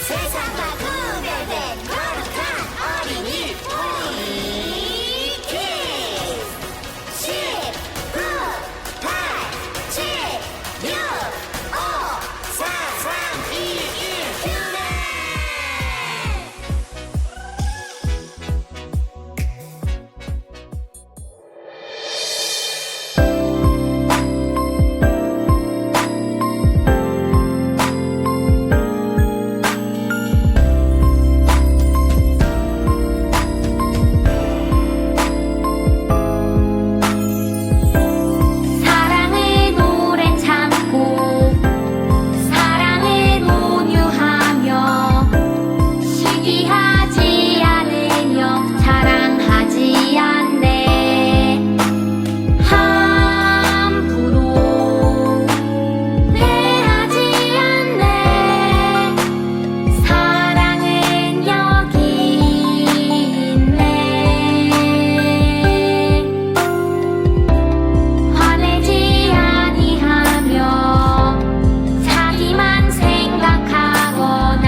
세상과 구별된 거룩한 어린이 우리 키즈 10, 9, 8, 7, 6, 5, 4, 3, 2, 1 휴대 사랑은 오래 참고 사랑은 온유하며 시기하지 않으며 자랑하지 않네 함부로 대하지 않네 사랑은 여기 있네 화내지 아니하며 자기만 생각하거나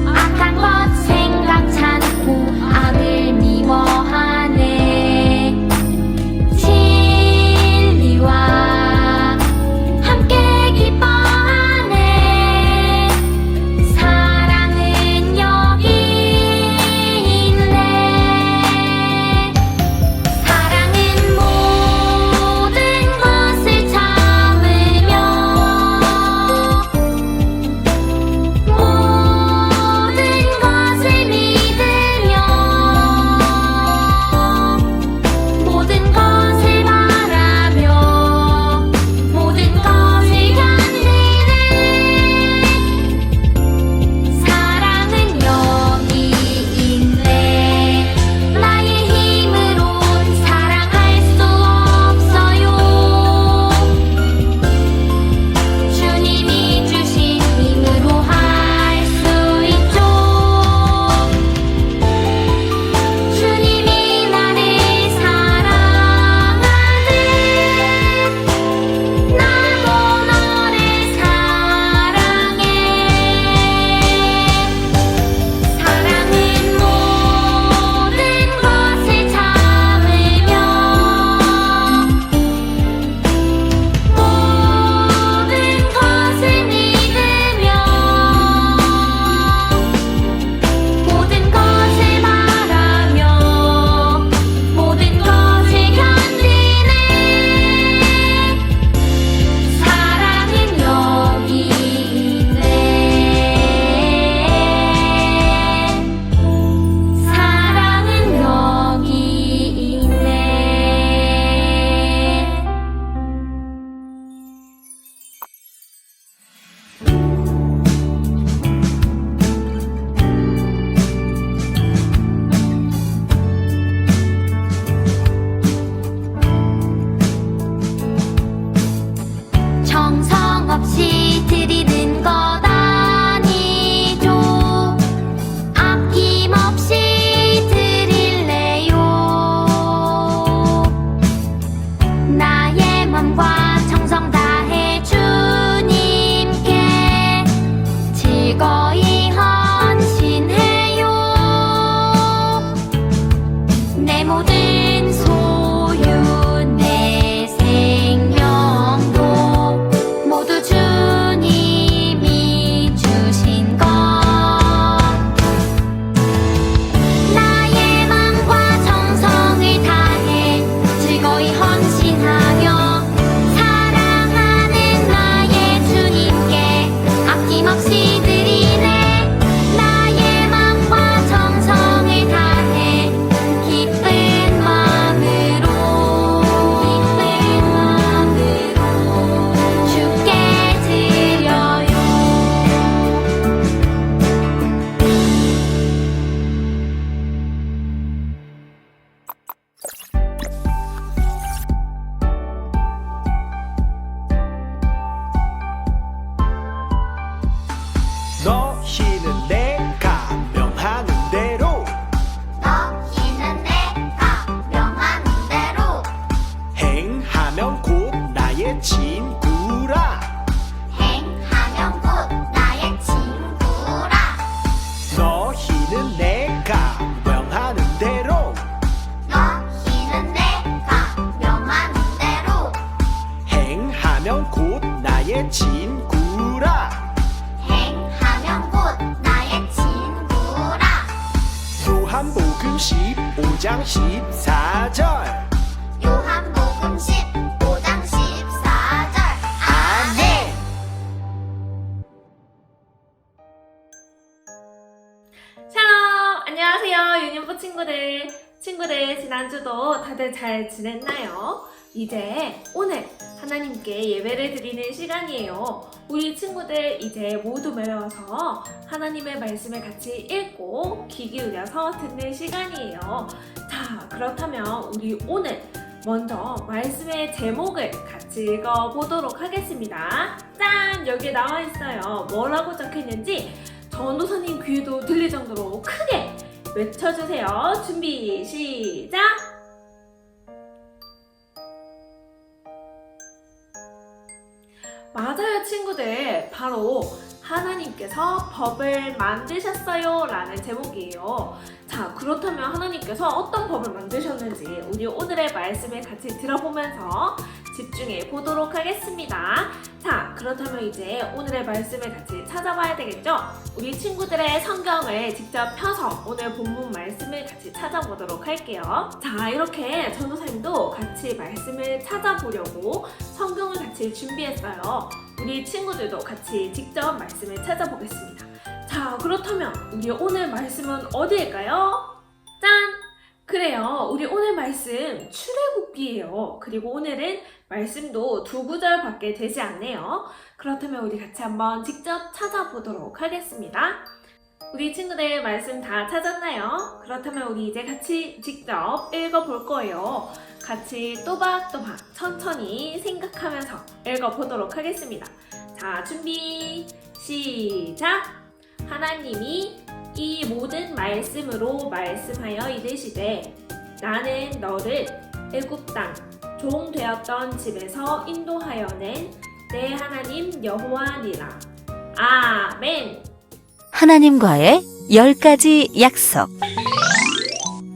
악한 것 생각지 않고 악을 미워하네 진리와 함께 기뻐하네 사랑은 여기 있네 사랑은 모든 것을 참으며 모든 것을 믿으며 모든 것을 바라며 모든 것을 견디네 사랑은 여기 있네 나의 힘으론 사랑할 수 없어요 주님이 주신 힘으로 할 수 있죠 주님이 나를 사랑하듯 나도 너를 사랑해 사랑은 모든 것을 참으며 모든 것을 믿으며 모든 것을 바라며 모든 것을 견디네 사랑은 여기 있네 사랑은 여기 있네 정성 없이 드리는 것 아니죠 아낌없이 드릴래요 나의 맘과 정성 다해 주님께 즐거이 헌신해요 내 모든 소유 내 생명도 모두 주님이 주신 것 나의 맘과 정성을 다해 즐거이 헌신하며 사랑하는 나의 주님께 아낌없이 드리네 나의 맘과 정성을 다해 기쁜 마음으로 주께 드려요 너희는 내가 명하는 대로 9장 14절 요한복음 15장 14절 아멘. 샬롬! 안녕하세요 유년부 친구들 지난주도 다들 잘 지냈나요? 이제 오늘 하나님께 예배를 드리는 시간이에요. 우리 친구들 이제 모두 모여서 하나님의 말씀을 같이 읽고 귀 기울여서 듣는 시간이에요. 자, 그렇다면 우리 오늘 먼저 말씀의 제목을 같이 읽어보도록 하겠습니다. 짠! 여기에 나와 있어요. 뭐라고 적혀있는지 전도사님 귀에도 들릴 정도로 크게 외쳐주세요. 준비, 시작! 맞아요, 친구들. 바로 하나님께서 법을 만드셨어요 라는 제목이에요. 자, 그렇다면 하나님께서 어떤 법을 만드셨는지 우리 오늘의 말씀을 같이 들어보면서 집중해 보도록 하겠습니다. 자, 그렇다면 이제 오늘의 말씀을 같이 찾아봐야 되겠죠? 우리 친구들의 성경을 직접 펴서 오늘 본문 말씀을 같이 찾아보도록 할게요. 자, 이렇게 전도사님도 같이 말씀을 찾아보려고 성경을 같이 준비했어요. 우리 친구들도 같이 직접 말씀을 찾아보겠습니다. 자, 그렇다면 우리 오늘 말씀은 어디일까요? 짠! 그래요. 우리 오늘 말씀 출애굽기예요. 그리고 오늘은 말씀도 2구절밖에 되지 않네요. 그렇다면 우리 같이 한번 직접 찾아보도록 하겠습니다. 우리 친구들 말씀 다 찾았나요? 그렇다면 우리 이제 같이 직접 읽어볼 거예요. 같이 또박또박 천천히 생각하면서 읽어보도록 하겠습니다. 자, 준비, 시작! 하나님이 이 모든 말씀으로 말씀하여 이르시되 나는 너를 애굽 땅 종 되었던 집에서 인도하여 낸 내 하나님 여호와니라. 아멘. 하나님과의 10가지 약속.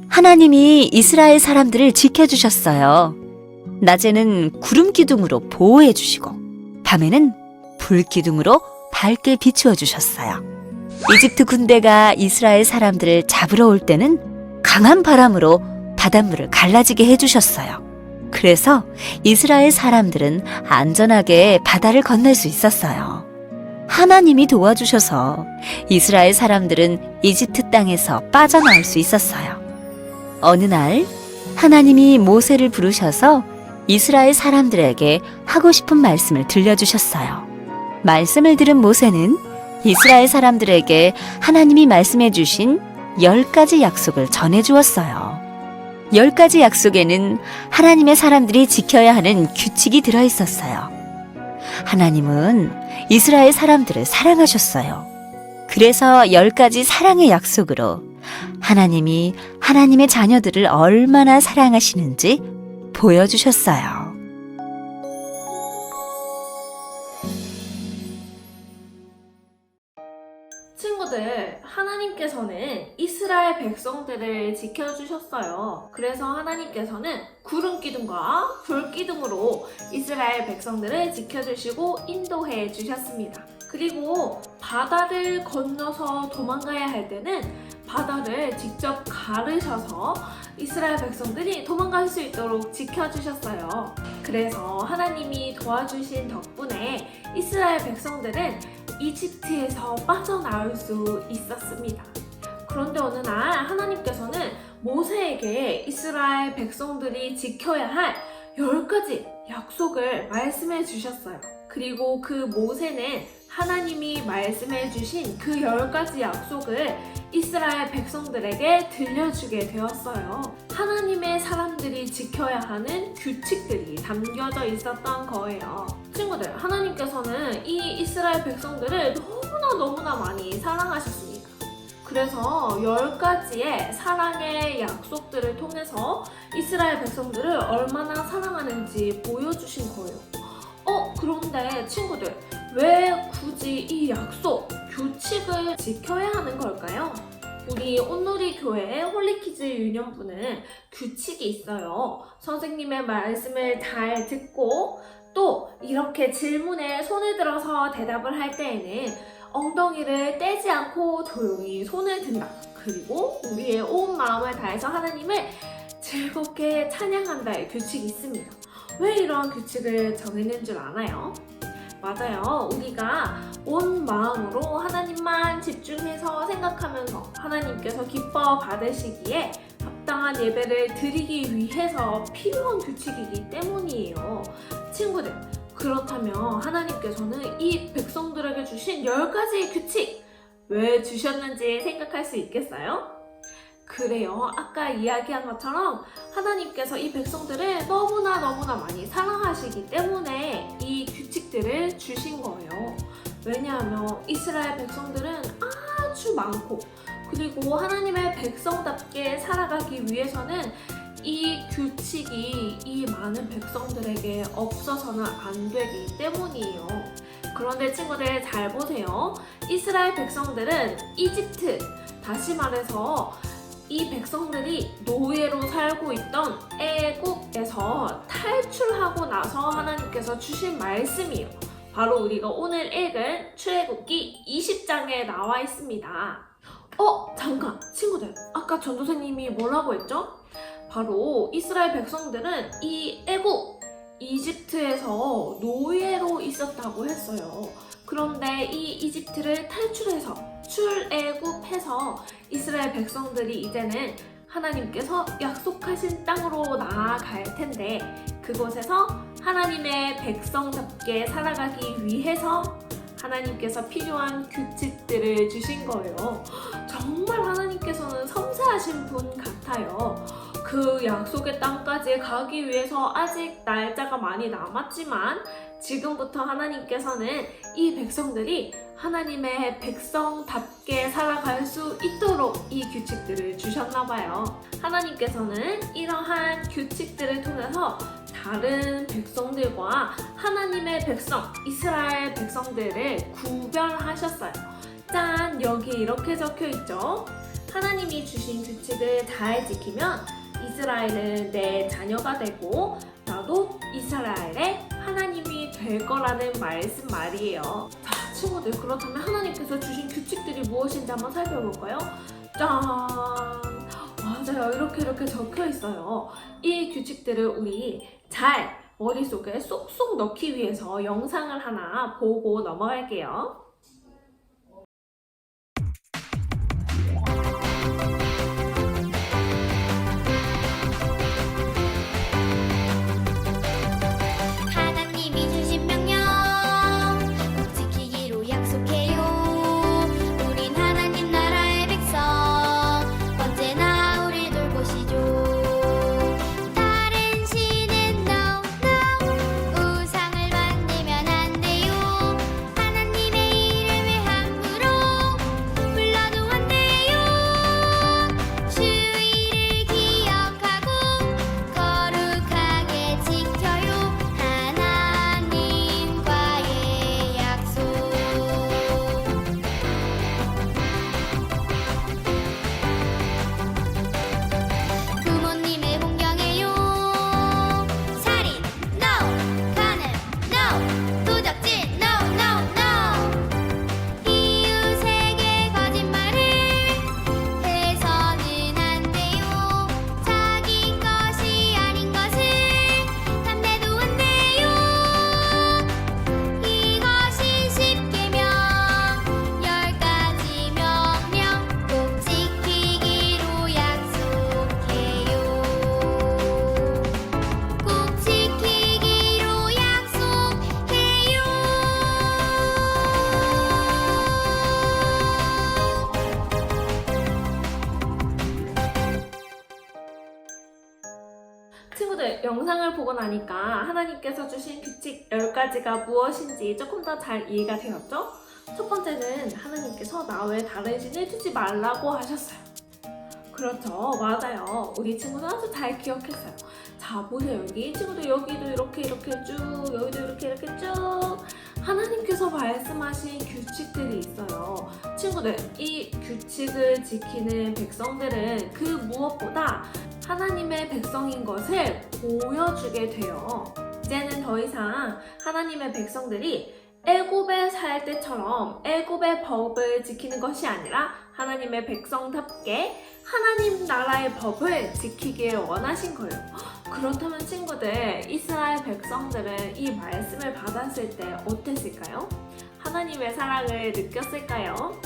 하나님이 이스라엘 사람들을 지켜주셨어요. 낮에는 구름 기둥으로 보호해 주시고 밤에는 불 기둥으로 밝게 비추어 주셨어요. 이집트 군대가 이스라엘 사람들을 잡으러 올 때는 강한 바람으로 바닷물을 갈라지게 해주셨어요. 그래서 이스라엘 사람들은 안전하게 바다를 건널 수 있었어요. 하나님이 도와주셔서 이스라엘 사람들은 이집트 땅에서 빠져나올 수 있었어요. 어느 날 하나님이 모세를 부르셔서 이스라엘 사람들에게 하고 싶은 말씀을 들려주셨어요. 말씀을 들은 모세는 이스라엘 사람들에게 하나님이 말씀해 주신 10가지 약속을 전해주었어요. 10가지 약속에는 하나님의 사람들이 지켜야 하는 규칙이 들어있었어요. 하나님은 이스라엘 사람들을 사랑하셨어요. 그래서 10가지 사랑의 약속으로 하나님이 하나님의 자녀들을 얼마나 사랑하시는지 보여주셨어요. 친구들, 하나님께서는 이스라엘 백성들을 지켜주셨어요. 그래서 하나님께서는 구름 기둥과 불 기둥으로 이스라엘 백성들을 지켜주시고 인도해 주셨습니다. 그리고 바다를 건너서 도망가야 할 때는 바다를 직접 가르셔서 이스라엘 백성들이 도망갈 수 있도록 지켜주셨어요. 그래서 하나님이 도와주신 덕분에 이스라엘 백성들은 이집트에서 빠져나올 수 있었습니다. 그런데 어느 날 하나님께서는 모세에게 이스라엘 백성들이 지켜야 할 10가지 약속을 말씀해 주셨어요. 그리고 그 모세는 하나님이 말씀해 주신 그 10가지 약속을 이스라엘 백성들에게 들려주게 되었어요. 하나님의 사람들이 지켜야 하는 규칙들이 담겨져 있었던 거예요. 친구들, 하나님께서는 이 이스라엘 백성들을 너무나 많이 사랑하셨습니다. 그래서 10가지의 사랑의 약속들을 통해서 이스라엘 백성들을 얼마나 사랑하는지 보여주신 거예요. 그런데 친구들, 왜 굳이 이 약속, 규칙을 지켜야 하는 걸까요? 우리 온누리 교회 홀리키즈 유년부는 규칙이 있어요. 선생님의 말씀을 잘 듣고 또 이렇게 질문에 손을 들어서 대답을 할 때에는 엉덩이를 떼지 않고 조용히 손을 든다. 그리고 우리의 온 마음을 다해서 하나님을 즐겁게 찬양한다의 규칙이 있습니다. 왜 이러한 규칙을 정했는 줄 아나요? 맞아요. 우리가 온 마음으로 하나님만 집중해서 생각하면서 하나님께서 기뻐 받으시기에 합당한 예배를 드리기 위해서 필요한 규칙이기 때문이에요. 친구들, 그렇다면 하나님께서는 이 백성들에게 주신 10가지의 규칙 왜 주셨는지 생각할 수 있겠어요? 그래요. 아까 이야기한 것처럼 하나님께서 이 백성들을 너무나 많이 사랑하시기 때문에 이 규칙들을 주신 거예요. 왜냐하면 이스라엘 백성들은 아주 많고, 그리고 하나님의 백성답게 살아가기 위해서는 이 규칙이 이 많은 백성들에게 없어서는 안 되기 때문이에요. 그런데 친구들 잘 보세요. 이스라엘 백성들은 이집트, 다시 말해서 이 백성들이 노예로 살고 있던 애굽에서 탈출하고 나서 하나님께서 주신 말씀이에요. 바로 우리가 오늘 읽은 출애굽기 20장에 나와 있습니다. 잠깐 친구들, 아까 전도사님이 뭐라고 했죠? 바로 이스라엘 백성들은 이 애굽, 이집트에서 노예로 있었다고 했어요. 그런데 이 이집트를 탈출해서 출애굽해서 이스라엘 백성들이 이제는 하나님께서 약속하신 땅으로 나아갈 텐데, 그곳에서 하나님의 백성답게 살아가기 위해서 하나님께서 필요한 규칙들을 주신 거예요. 정말 하나님께서는 섬세하신 분 같아요. 그 약속의 땅까지 가기 위해서 아직 날짜가 많이 남았지만 지금부터 하나님께서는 이 백성들이 하나님의 백성답게 살아갈 수 있도록 이 규칙들을 주셨나 봐요. 하나님께서는 이러한 규칙들을 통해서 다른 백성들과 하나님의 백성, 이스라엘 백성들을 구별하셨어요. 짠! 여기 이렇게 적혀 있죠? 하나님이 주신 규칙을 잘 지키면 이스라엘은 내 자녀가 되고 나도 이스라엘의 하나님이 될 거라는 말이에요. 자, 친구들, 그렇다면 하나님께서 주신 규칙들이 무엇인지 한번 살펴볼까요? 짠! 맞아요. 이렇게 적혀 있어요. 이 규칙들을 우리 잘 머릿속에 쏙쏙 넣기 위해서 영상을 하나 보고 넘어갈게요. 하나님이 주신 명령 꼭 지키기로 약속해요. 우린 하나님 나라의 백성, 언제나 우릴 돌보시죠. 다른 신은 no no, 우상을 만들면 안 돼요. 하나님의 이름을 함부로 불러도 안 돼요. 주의를 기억하고 거룩하게 지켜요. 하나님과의 약속. 부모님을 공경해요. 살인 no, 간음 no, 도적질 no no no. 이웃에게 거짓말을 해서는 안 돼요. 자기 것이 아닌 것을 담배도 안 돼요. 이것이 10계명 10가지 명령 꼭 지키기로 약속해요. 꼭 지키기로 약속해요. 친구들, 영상을 보고 나니까 하나님께서 주신 규칙 10가지가 무엇인지 조금 더 잘 이해가 되었죠? 첫 번째는 하나님께서 나 외에 다른 신을 두지 말라고 하셨어요. 그렇죠. 맞아요. 우리 친구들 아주 잘 기억했어요. 자, 보세요. 여기 친구들 여기도 이렇게 쭉, 여기도 이렇게 쭉 하나님께서 말씀하신 규칙들이 있어요. 친구들, 이 규칙을 지키는 백성들은 그 무엇보다 하나님의 백성인 것을 보여주게 돼요. 이제는 더 이상 하나님의 백성들이 애굽에 살 때처럼 애굽의 법을 지키는 것이 아니라 하나님의 백성답게 하나님 나라의 법을 지키길 원하신 거예요. 그렇다면 친구들, 이스라엘 백성들은 이 말씀을 받았을 때 어땠을까요? 하나님의 사랑을 느꼈을까요?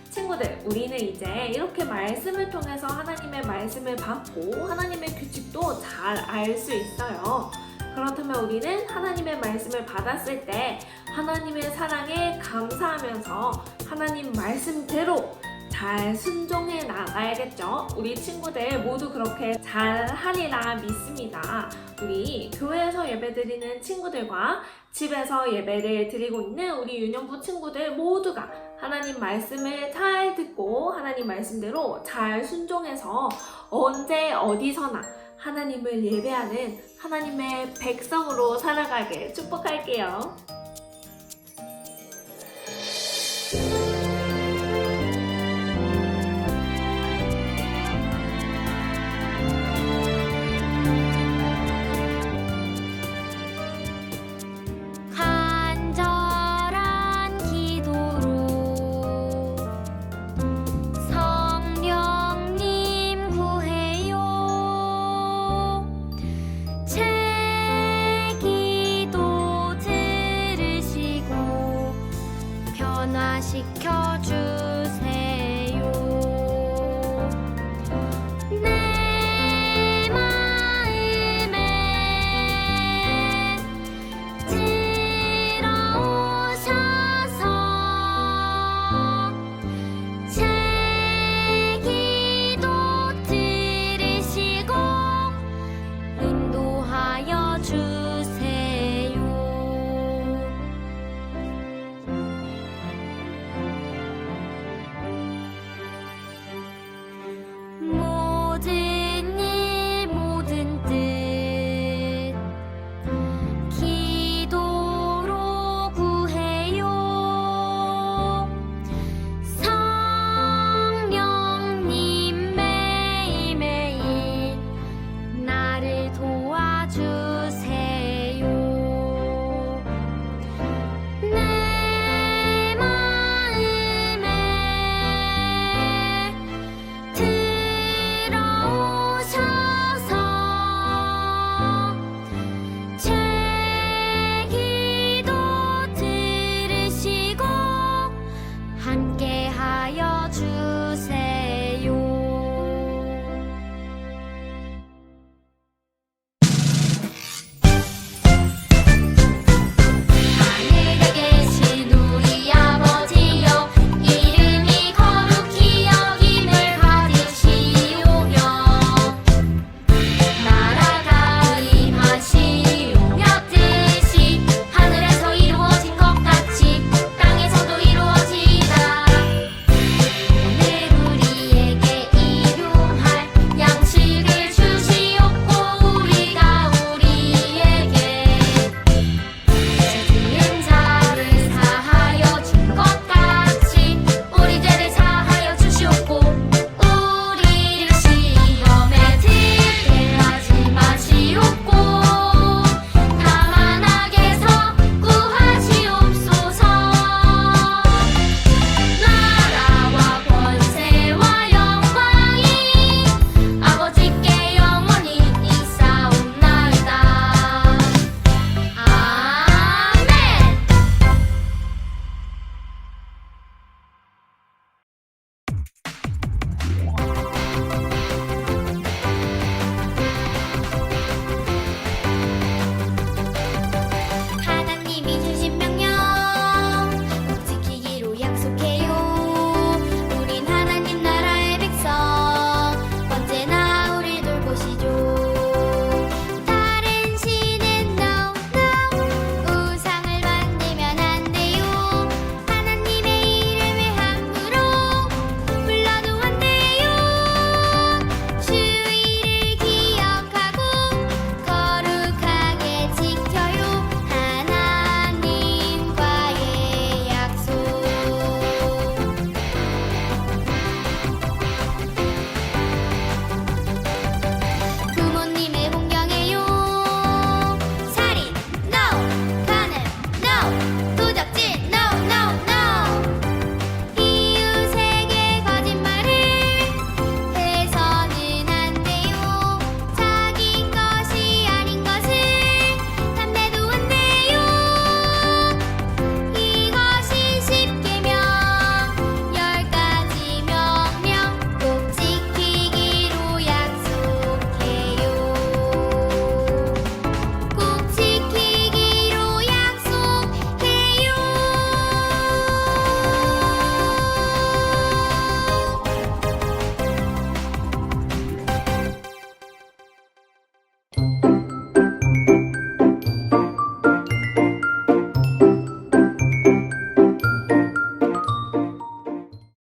친구들, 우리는 이제 이렇게 말씀을 통해서 하나님의 말씀을 받고 하나님의 규칙도 잘 알 수 있어요. 그렇다면 우리는 하나님의 말씀을 받았을 때 하나님의 사랑에 감사하면서 하나님 말씀대로 잘 순종해 나가야겠죠? 우리 친구들 모두 그렇게 잘 하리라 믿습니다. 우리 교회에서 예배드리는 친구들과 집에서 예배를 드리고 있는 우리 유년부 친구들 모두가 하나님 말씀을 잘 듣고 하나님 말씀대로 잘 순종해서 언제 어디서나 하나님을 예배하는 하나님의 백성으로 살아가길 축복할게요.